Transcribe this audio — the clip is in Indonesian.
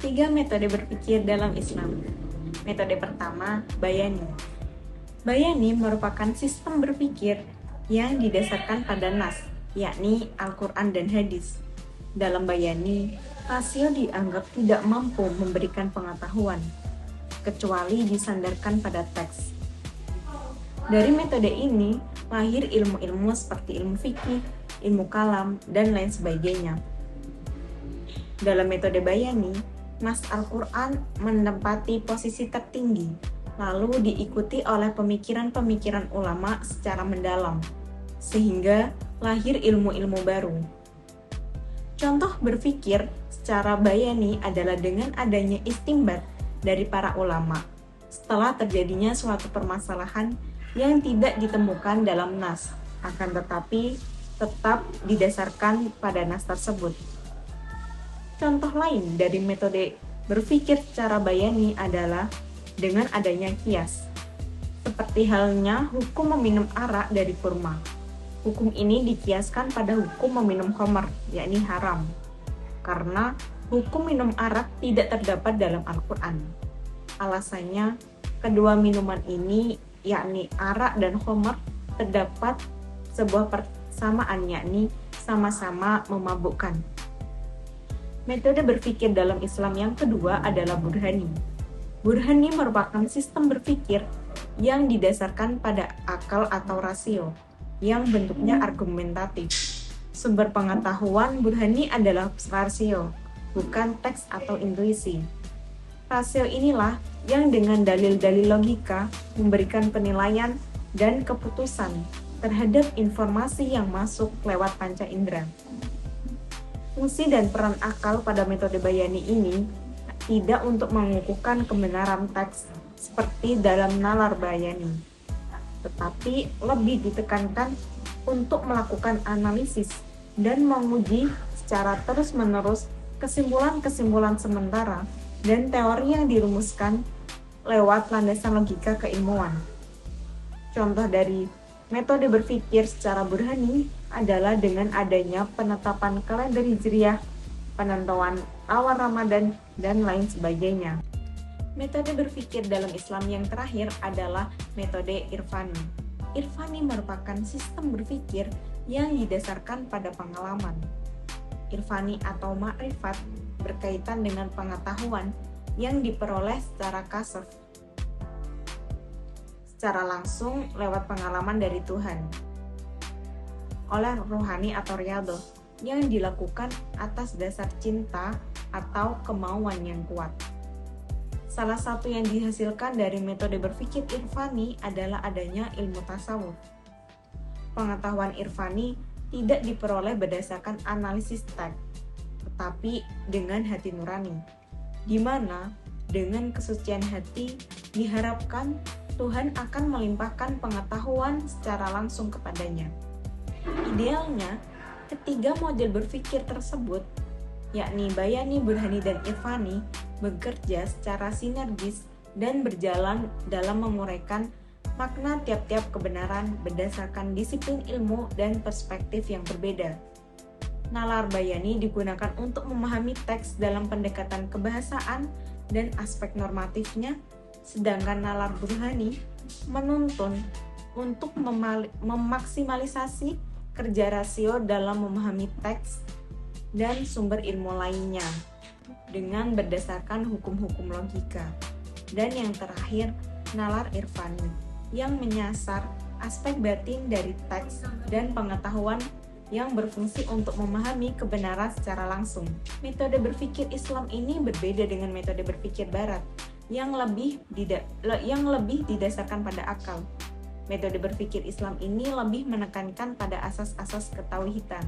Tiga metode berpikir dalam Islam. Metode pertama, Bayani. Bayani merupakan sistem berpikir yang didasarkan pada nas, yakni Al-Quran dan hadis. Dalam Bayani, rasio dianggap tidak mampu memberikan pengetahuan, kecuali disandarkan pada teks. Dari metode ini, lahir ilmu-ilmu seperti ilmu fikih, ilmu kalam, dan lain sebagainya. Dalam metode Bayani, nas Al-Quran menempati posisi tertinggi, lalu diikuti oleh pemikiran-pemikiran ulama secara mendalam, sehingga lahir ilmu-ilmu baru. Contoh berpikir secara Bayani adalah dengan adanya istinbat dari para ulama, setelah terjadinya suatu permasalahan yang tidak ditemukan dalam nas, akan tetapi tetap didasarkan pada nas tersebut. Contoh lain dari metode berpikir secara Bayani adalah dengan adanya kias. Seperti halnya hukum meminum arak dari kurma. Hukum ini dikiaskan pada hukum meminum khamar, yakni haram. Karena hukum minum arak tidak terdapat dalam Al-Quran. Alasannya, kedua minuman ini, yakni arak dan khamar, terdapat sebuah persamaan, yakni sama-sama memabukkan. Metode berpikir dalam Islam yang kedua adalah Burhani. Burhani merupakan sistem berpikir yang didasarkan pada akal atau rasio, yang bentuknya argumentatif. Sumber pengetahuan Burhani adalah rasio, bukan teks atau intuisi. Rasio inilah yang dengan dalil-dalil logika memberikan penilaian dan keputusan terhadap informasi yang masuk lewat panca indera. Fungsi dan peran akal pada metode Bayani ini tidak untuk mengukuhkan kebenaran teks seperti dalam nalar Bayani, tetapi lebih ditekankan untuk melakukan analisis dan menguji secara terus-menerus kesimpulan-kesimpulan sementara dan teori yang dirumuskan lewat landasan logika keilmuan. Contoh dari metode berpikir secara Burhani adalah dengan adanya penetapan kalender Hijriah, penentuan awal Ramadan, dan lain sebagainya. Metode berpikir dalam Islam yang terakhir adalah metode Irfani. Irfani merupakan sistem berpikir yang didasarkan pada pengalaman. Irfani atau ma'rifat berkaitan dengan pengetahuan yang diperoleh secara kasaf, secara langsung lewat pengalaman dari Tuhan, oleh rohani atau riyadhah yang dilakukan atas dasar cinta atau kemauan yang kuat. Salah satu yang dihasilkan dari metode berpikir Irfani adalah adanya ilmu tasawuf. Pengetahuan Irfani tidak diperoleh berdasarkan analisis teks, tetapi dengan hati nurani, di mana dengan kesucian hati diharapkan Tuhan akan melimpahkan pengetahuan secara langsung kepadanya. Idealnya, ketiga model berpikir tersebut, yakni Bayani, Burhani, dan Irfani, bekerja secara sinergis dan berjalan dalam menguraikan makna tiap-tiap kebenaran berdasarkan disiplin ilmu dan perspektif yang berbeda. Nalar Bayani digunakan untuk memahami teks dalam pendekatan kebahasaan dan aspek normatifnya, sedangkan nalar Burhani menuntun untuk memaksimalisasi kerja rasio dalam memahami teks dan sumber ilmu lainnya dengan berdasarkan hukum-hukum logika. Dan yang terakhir, nalar Irfani yang menyasar aspek batin dari teks dan pengetahuan yang berfungsi untuk memahami kebenaran secara langsung. Metode berpikir Islam ini berbeda dengan metode berpikir Barat yang lebih didasarkan pada akal. Metode berpikir Islam ini lebih menekankan pada asas-asas ketauhidan.